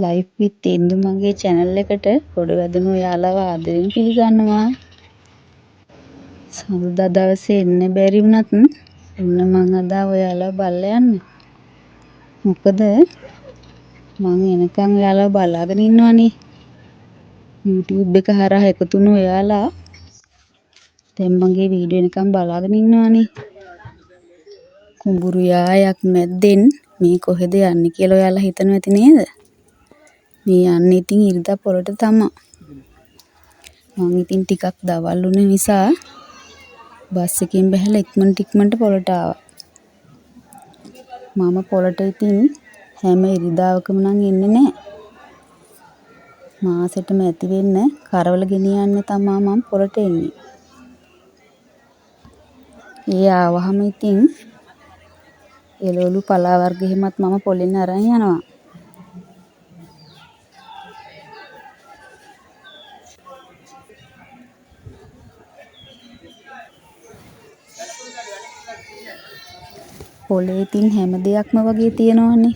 Life විත් ඉන්දු මගේ channel එකට පොඩි වැදුණු ඔයාලව ආදරෙන් පිළිගන්නවා. සඳුදා දවසේ එන්න බැරි වුණත් ඔන්න මං අද ඔයාලව බලලා යන්න. මොකද මං එනකන් ඔයාලව බලාගෙන ඉන්නවනේ. YouTube එක හරහා එකතු වුණු ඔයාලා දැන් මගේ වීඩියෝ එනකන් බලාගෙන ඉන්නවනේ. කුඹුරු යායක් මැද්දෙන් මේ කොහෙද යන්නේ කියලා ඔයාලා හිතනවා ඇති නේද? මේ යන්නේ ඉතින් ඉරිදා පොළට තමයි. මං ඉතින් ටිකක් දවල් වුණ නිසා බස් එකෙන් බැහැලා ඉක්මනට පොළට ආවා. මම පොළට ඉතින් හැම ඉරිදාවකම නම් එන්නේ නැහැ. මාසෙටම ඇති වෙන්න කරවල ගෙනියන්න තමයි මම පොළට එන්නේ. ඒ ආවහම ඉතින් එළවලු පලා වර්ග එහෙමත් මම පොළෙන් අරන් යනවා. පොළේ ඉතින් හැම දෙයක්ම වගේ තියෙනවනේ.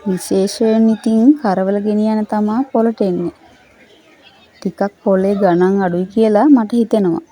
විශේෂයෙන් ඉතින් කරවල ගෙනියන්න තමයි පොළට එන්නේ. ටිකක් පොළේ ගණන් අඩුයි කියලා මට හිතෙනවා.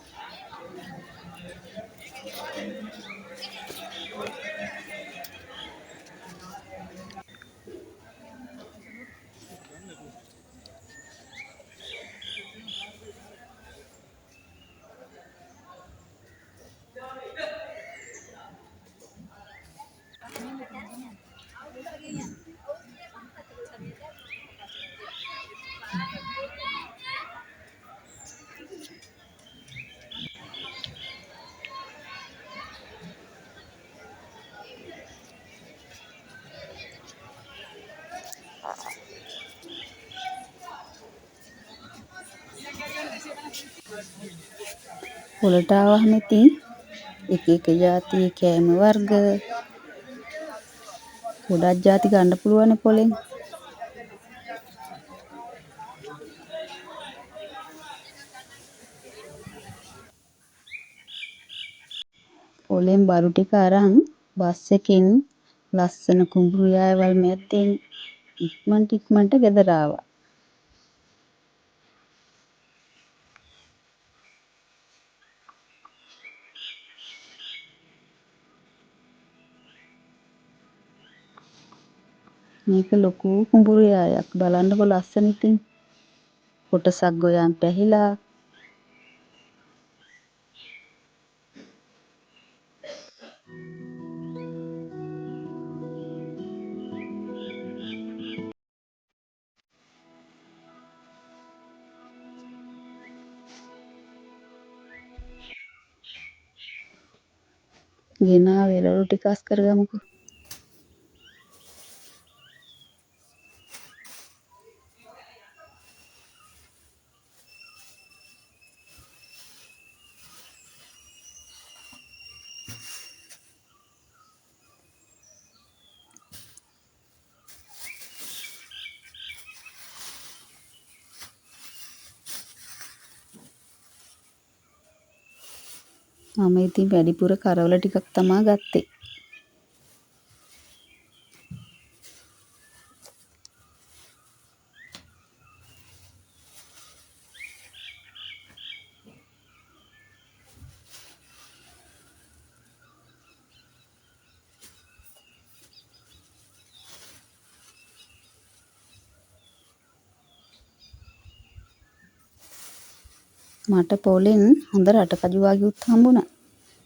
පොළට ආවහම ඉතින් එක જાතියේ කෑම වර්ග ගොඩක් જાති ගන්න පුළුවන් පොළෙන්. පොළෙන් බරු ටික අරන් බස් එකෙන් ලස්සන කුඹුරු යායවල් මැද්දෙන් ඉක්මනට ගෙදර ආවා. මේක ලොකු කුඹුරු යායක්. බලන්නකො ලස්සන ඉතින්. කොටසක් ගොයන් පැහිලා. ගෙනාව එළවලු ටික අස් කරගමුකෝ. මම ඉතින් වැඩිපුර කරවල ටිකක් තමා ගත්තේ. මට පොළෙන් හොඳ රටකජු වගේත් හම්බුණා.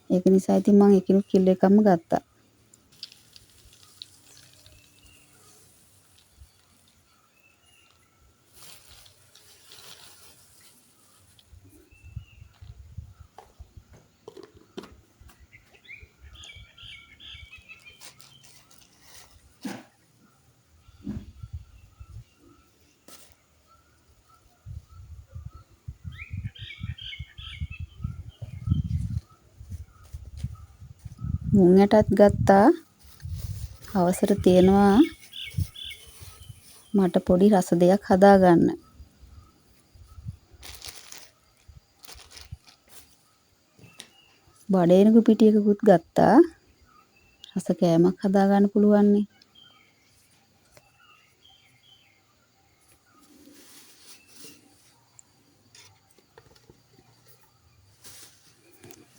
ඒක නිසා ඉතින් මම එකිනෙක කිලෝ එකක්ම ගත්තා. මුං ඇටත් ගත්තා. අවසර තියෙනවා මට පොඩි රස දෙයක් හදාගන්න. බඩේනකු පිටියකුත් ගත්තා. රස කෑමක් හදාගන්න පුළුවන් නේ.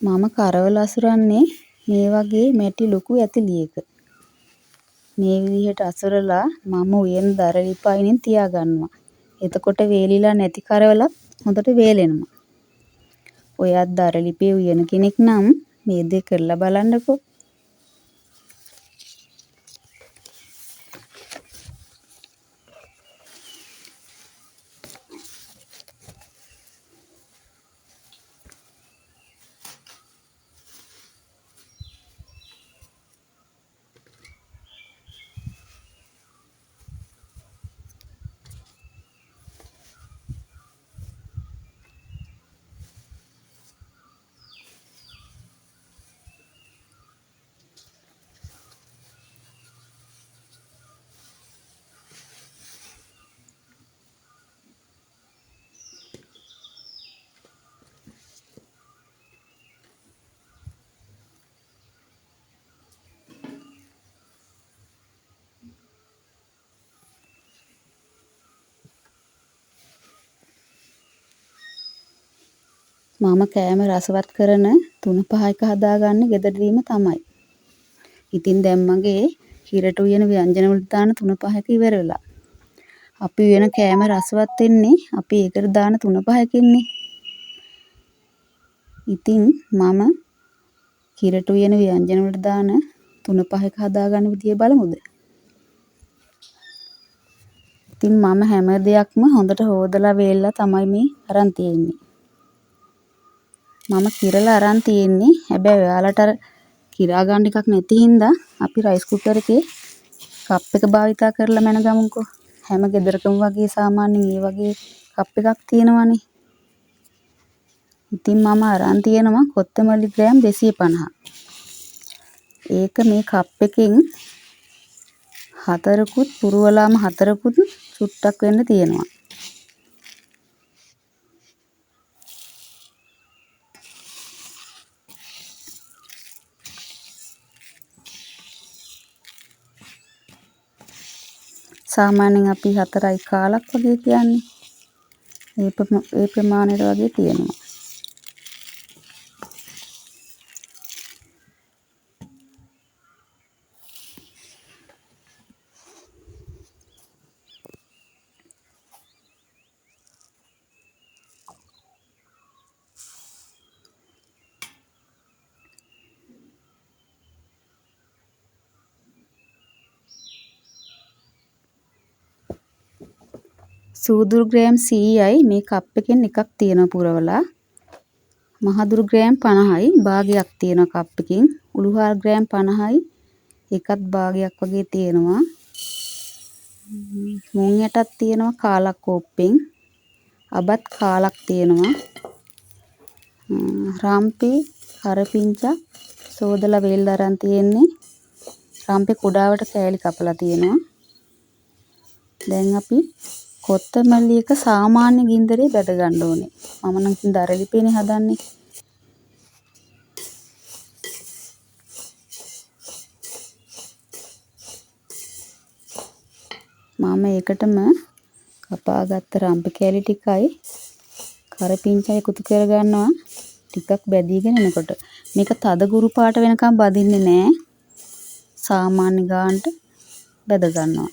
මම කරවල අසුරන්නේ මේ වගේ මැටි ලොකු ඇතිලියක. මේ විදිහට අසුරලා මම උයන දරලිප අයිනෙන් තියාගන්නවා. එතකොට වේලිලා නැති කරවලත් හොඳට වේලෙනවා. ඔයත් දරලිපේ උයන කෙනෙක් නම් මේ දේ කරලා බලන්නකෝ. මම කෑම රසවත් කරන 3-5ක හදාගන්නේ ගෙදරදීම තමයි. ඉතින් දැන් මගේ හිරට උයන ව්‍යංජන වලට දාන 3-5ක ඉවර වෙලා. අපි උයන කෑම රසවත් වෙන්නේ අපි ඒකට දාන 3-5කින්නේ. ඉතින් මම හිරට උයන ව්‍යංජන වලට දාන 3-5ක හදාගන්න විදිය බලමුද? ඉතින් මම හැම දෙයක්ම හොඳට හොදලා වේලලා තමයි මේ අරන් තියෙන්නේ. මම කිරලා අරන් තියෙන්නේ. හැබැයි ඔයාලට අර කිරා ගන්න එකක් නැති හින්දා අපි රයිස් කුකර් එකේ කප් එක භාවිතා කරලා මැනගමුකෝ. හැම ගෙදරකම වගේ සාමාන්‍යයෙන් මේ වගේ කප් එකක් තියෙනවනේ. ඉතින් මම අරන් තියෙනවා කොත්තමල්ලි ග්‍රෑම් 250. ඒක මේ කප් එකෙන් 4කුත් පුරවලාම 4කුත් චුට්ටක් වෙන්න තියෙනවා. සාමාන්‍යයෙන් අපි 4යි කාලක් වගේ කියන්නේ. ඒ ප්‍රමාණයට වගේ තියෙනවා. සූදුරු ග්‍රෑම් 100යි මේ කප් එකෙන් එකක් තියෙනවා පුරවලා. මහදුරු ග්‍රෑම් 50යි භාගයක් තියෙනවා කප් එකකින්. උළුහාර ග්‍රෑම් 50යි එකත් භාගයක් වගේ තියෙනවා. මුං ඇටක් තියෙනවා කාලක් කෝප්පෙන්. අබත් කාලක් තියෙනවා. රම්පේ කරපිංචා සෝදලා වේල්ලා අරන් තියෙන්නේ. රම්පේ කුඩාවට කෑලි කපලා තියෙනවා. දැන් අපි කොත්තමල්ලි එක සාමාන්‍ය ගින්දරේ බැද ගන්න ඕනේ. මම නම් ඉතින් දරලිපේනේ හදන්නේ. මම ඒකටම කපාගත්ත රම්පේ කෑලි ටිකයි කරපිංචා එකතු කර ගන්නවා. ටිකක් බැදීගෙන එනකොට මේක තද ගුරු පාට වෙනකම් බදින්නේ නෑ. සාමාන්‍ය ගානට බැද ගන්නවා.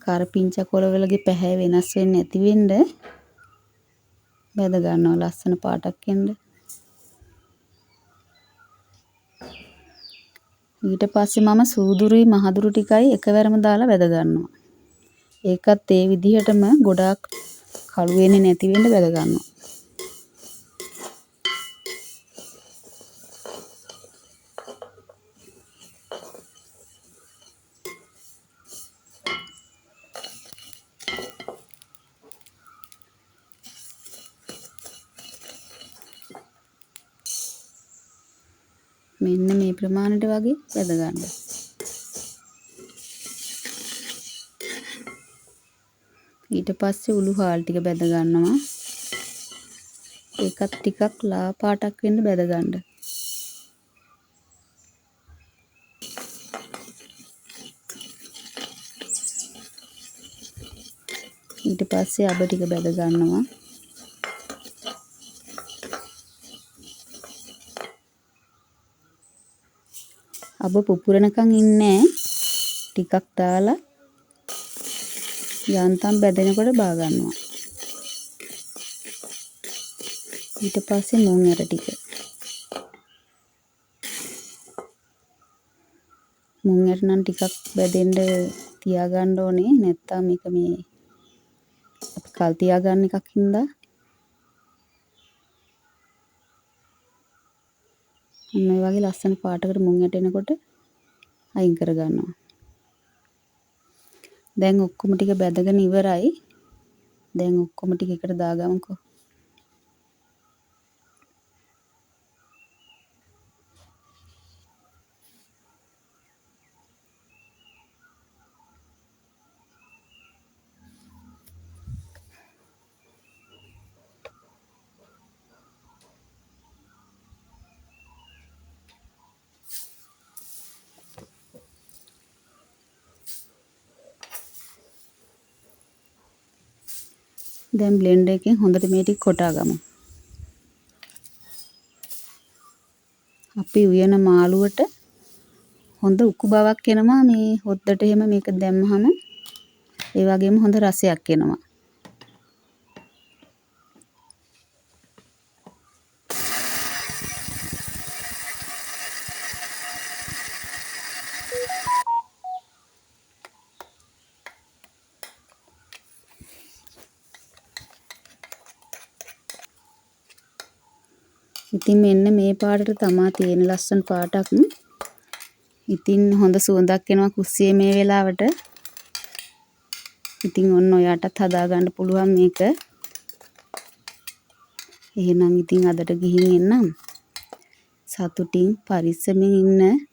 කරපිංචා කොළවලගේ පැහැ වෙනස් වෙන්නේ නැති වෙන්න බැද ගන්නවා ලස්සන පාටක් එන්න. ඊට පස්සේ මම සූදුරුයි මහදුරු ටිකයි එකවරම දාලා බැද ගන්නවා. ඒකත් ඒ විදිහටම ගොඩාක් කළු වෙන්නේ නැති වෙන්න බැද ගන්නවා. මෙන්න මේ ප්‍රමාණයට වගේ බෙද ගන්න. ඊට පස්සේ උළු හාල් ටික බෙද ගන්නවා. ඒකත් ටිකක් ලා පාටක් වෙන්න බෙද ගන්න. ඊට පස්සේ අබ ටික බෙද ගන්නවා. අබ පුපුරනකන් ඉන්නේ ටිකක් දාලා යන්තම් බෙදෙනකොට බා ගන්නවා. ඊට පස්සේ මුං ඇට ටික. මුං ඇට නම් ටිකක් බෙදෙන්න තියාගන්න ඕනේ. නැත්තම් මේක මේ කල් තියාගන්න එකක් හින්දා මේ වගේ ලස්සන පාටකට මුං ඇට එනකොට අයින් කර ගන්නවා. දැන් ඔක්කොම ටික බෙදගෙන ඉවරයි. දැන් ඔක්කොම ටික එකට දාගමුකෝ. දැන් බ්ලෙන්ඩර් එකෙන් හොඳට මේ ටික කොටා ගමු. අපි උයන මාළුවට හොඳ උකු බවක් එනවා මේ හොද්දට එහෙම මේක දැම්මහම. ඒ වගේම හොඳ රසයක් එනවා. ඉතින් මෙන්න මේ පාටට තමා තියෙන ලස්සන පාටක්. ඉතින් හොඳ සුවඳක් එනවා කුස්සියේ මේ වෙලාවට. ඉතින් ඔන්න ඔයාටත් හදා ගන්න පුළුවන් මේක. එහෙනම් ඉතින් අදට ගිහින් එන්නම්. සතුටින් පරිස්සමින් ඉන්න.